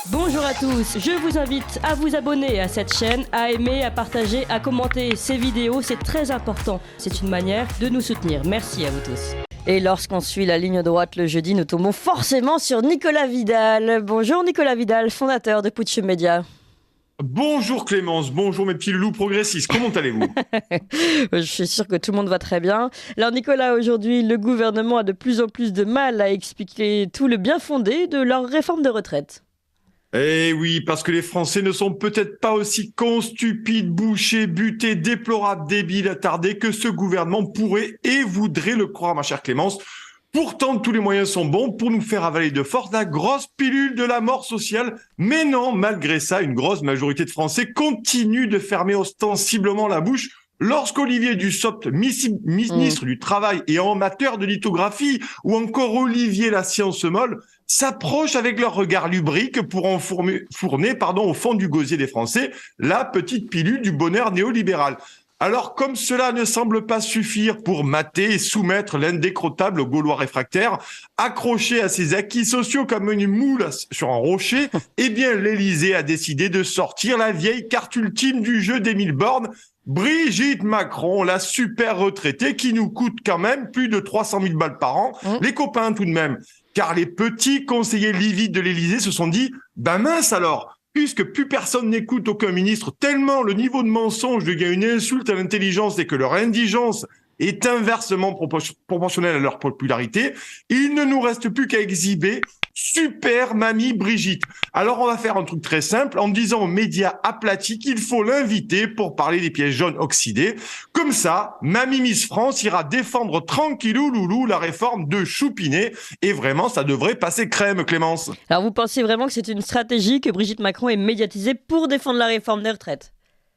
Bonjour à tous, je vous invite à vous abonner à cette chaîne, à aimer, à partager, à commenter ces vidéos, c'est très important. C'est une manière de nous soutenir. Merci à vous tous. Et lorsqu'on suit la ligne droite le jeudi, nous tombons forcément sur Nicolas Vidal. Bonjour Nicolas Vidal, fondateur de Putsch Média. Bonjour Clémence, bonjour mes petits loups progressistes, comment allez-vous? Je suis sûr que tout le monde va très bien. Alors Nicolas, aujourd'hui, le gouvernement a de plus en plus de mal à expliquer tout le bien fondé de leur réforme de retraite. Eh oui, parce que les Français ne sont peut-être pas aussi cons, stupides, bouchés, butés, déplorables, débiles, attardés que ce gouvernement pourrait et voudrait le croire, ma chère Clémence. Pourtant, tous les moyens sont bons pour nous faire avaler de force la grosse pilule de la mort sociale. Mais non, malgré ça, une grosse majorité de Français continue de fermer ostensiblement la bouche lorsqu'Olivier Dussopt, ministre du Travail et amateur de lithographie, ou encore Olivier la science molle, s'approchent avec leur regard lubrique pour enfourner au fond du gosier des Français la petite pilule du bonheur néolibéral. Alors, comme cela ne semble pas suffire pour mater et soumettre l'indécrottable Gaulois réfractaire, accroché à ses acquis sociaux comme une moule sur un rocher, eh bien, l'Élysée a décidé de sortir la vieille carte ultime du jeu des 1000 bornes, Brigitte Macron, la super retraitée qui nous coûte quand même plus de 300 000 balles par an, les copains tout de même. Car les petits conseillers livides de l'Élysée se sont dit « Ben mince alors !» Puisque plus personne n'écoute aucun ministre, tellement le niveau de mensonge devient une insulte à l'intelligence et que leur indigence est inversement proportionnelle à leur popularité, il ne nous reste plus qu'à exhiber super mamie Brigitte. Alors on va faire un truc très simple en disant aux médias aplatis qu'il faut l'inviter pour parler des pièges jaunes oxydés. Comme ça, mamie Miss France ira défendre tranquillou loulou la réforme de Choupinet et vraiment ça devrait passer crème, Clémence. Alors vous pensez vraiment que c'est une stratégie que Brigitte Macron ait médiatisée pour défendre la réforme des retraites ?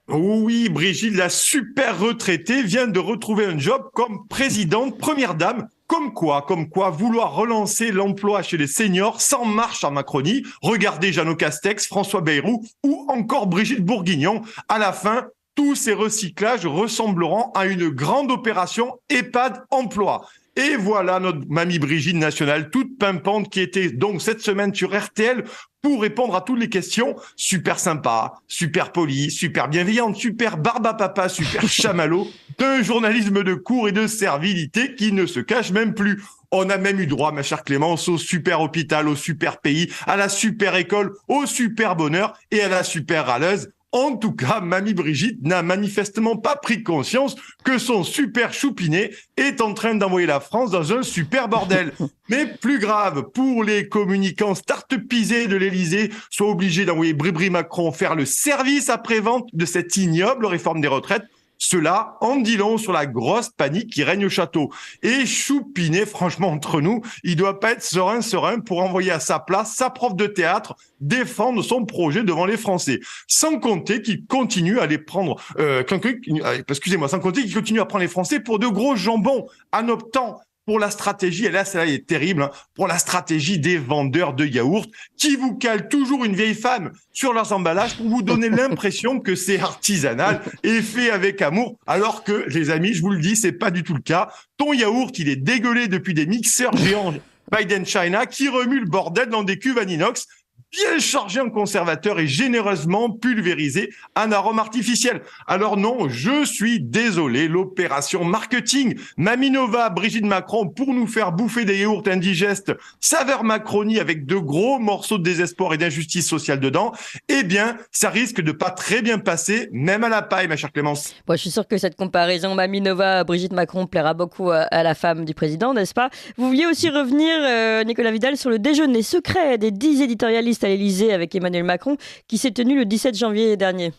Oui, Brigitte, la super retraitée, vient de retrouver un job comme présidente, première dame. Comme quoi, vouloir relancer l'emploi chez les seniors sans marche en Macronie. Regardez Jeannot Castex, François Bayrou ou encore Brigitte Bourguignon. À la fin, tous ces recyclages ressembleront à une grande opération EHPAD emploi. Et voilà notre mamie Brigitte nationale, toute pimpante, qui était donc cette semaine sur RTL pour répondre à toutes les questions. Super sympa, super poli, super bienveillante, super barbapapa, super chamallow, d'un journalisme de cour et de servilité qui ne se cache même plus. On a même eu droit, ma chère Clémence, au super hôpital, au super pays, à la super école, au super bonheur et à la super râleuse. En tout cas, mamie Brigitte n'a manifestement pas pris conscience que son super choupinet est en train d'envoyer la France dans un super bordel. Mais plus grave, pour les communicants start-upisés de l'Élysée, soient obligés d'envoyer Bribri Macron faire le service après-vente de cette ignoble réforme des retraites. Cela en dit long sur la grosse panique qui règne au château. Et Choupinet, franchement, entre nous, il doit pas être serein pour envoyer à sa place sa prof de théâtre défendre son projet devant les Français. Sans compter qu'il continue à les prendre, sans compter qu'il continue à prendre les Français pour de gros jambons en optant pour la stratégie, et là, celle-là est terrible, pour la stratégie des vendeurs de yaourts qui vous calent toujours une vieille femme sur leurs emballages pour vous donner l'impression que c'est artisanal et fait avec amour, alors que, les amis, je vous le dis, c'est pas du tout le cas. Ton yaourt, il est dégueulé depuis des mixeurs géants Biden China qui remuent le bordel dans des cuves en inox, bien chargé en conservateur et généreusement pulvérisé en arôme artificiel. Alors non, je suis désolé, l'opération marketing Maminova, Brigitte Macron, pour nous faire bouffer des yaourts indigestes, saveur Macronie avec de gros morceaux de désespoir et d'injustice sociale dedans, eh bien, ça risque de pas très bien passer, même à la paille, ma chère Clémence. Bon, je suis sûr que cette comparaison Maminova, Brigitte Macron plaira beaucoup à la femme du président, n'est-ce pas ? Vous vouliez aussi revenir, Nicolas Vidal, sur le déjeuner secret des 10 éditorialistes à l'Élysée avec Emmanuel Macron qui s'est tenu le 17 janvier dernier.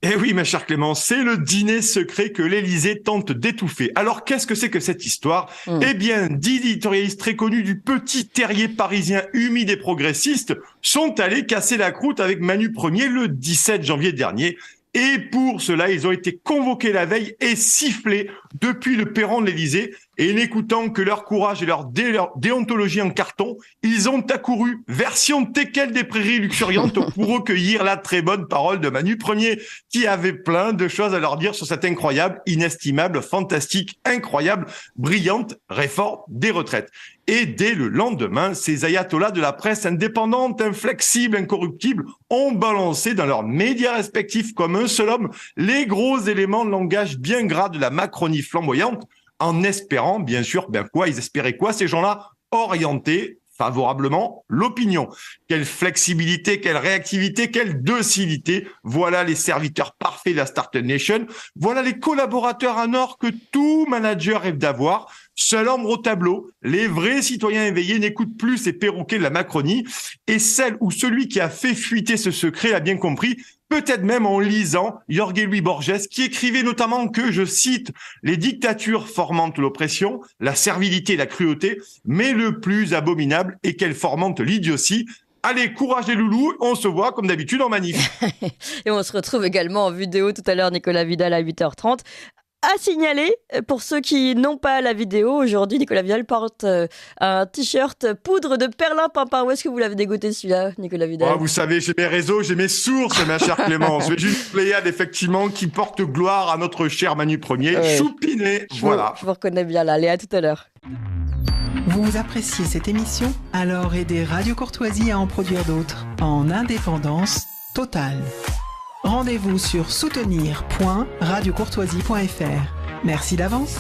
Eh oui, ma chère Clémence, c'est le dîner secret que l'Élysée tente d'étouffer. Alors, qu'est-ce que c'est que cette histoire ? Eh bien, 10 éditorialistes très connus du petit terrier parisien humide et progressiste sont allés casser la croûte avec Manu Premier le 17 janvier dernier. Et pour cela, ils ont été convoqués la veille et sifflés depuis le perron de l'Élysée. Et n'écoutant que leur courage et leur déontologie en carton, ils ont accouru, version teckel des prairies luxuriantes, pour recueillir la très bonne parole de Manu Premier, qui avait plein de choses à leur dire sur cette incroyable, inestimable, fantastique, incroyable, brillante réforme des retraites. Et dès le lendemain, ces ayatollahs de la presse indépendante, inflexible, incorruptible, ont balancé dans leurs médias respectifs comme un seul homme les gros éléments de langage bien gras de la Macronie flamboyante, en espérant, bien sûr, ils espéraient quoi, ces gens-là? Orienter favorablement l'opinion. Quelle flexibilité, quelle réactivité, quelle docilité. Voilà les serviteurs parfaits de la Startup Nation. Voilà les collaborateurs en or que tout manager rêve d'avoir. Seule ombre au tableau, les vrais citoyens éveillés n'écoutent plus ces perroquets de la Macronie. Et celle ou celui qui a fait fuiter ce secret l'a bien compris, peut-être même en lisant Jorge Luis Borges, qui écrivait notamment que, je cite, « Les dictatures fomentent l'oppression, la servilité et la cruauté, mais le plus abominable est qu'elles fomentent l'idiotie. » Allez, courage les loulous, on se voit comme d'habitude en manif. Et on se retrouve également en vidéo tout à l'heure, Nicolas Vidal, à 8h30. À signaler, pour ceux qui n'ont pas la vidéo, aujourd'hui, Nicolas Vidal porte un t-shirt poudre de perlimpinpin. Où est-ce que vous l'avez dégoté celui-là, Nicolas Vidal? Vous savez, j'ai mes réseaux, j'ai mes sources, ma chère Clémence. J'ai juste Pléiade, effectivement, qui porte gloire à notre cher Manu Premier. Ouais. Choupiné, voilà. Je vous reconnais bien là. Allez, à tout à l'heure. Vous appréciez cette émission? Alors aidez Radio Courtoisie à en produire d'autres, en indépendance totale. Rendez-vous sur soutenir.radiocourtoisie.fr. Merci d'avance.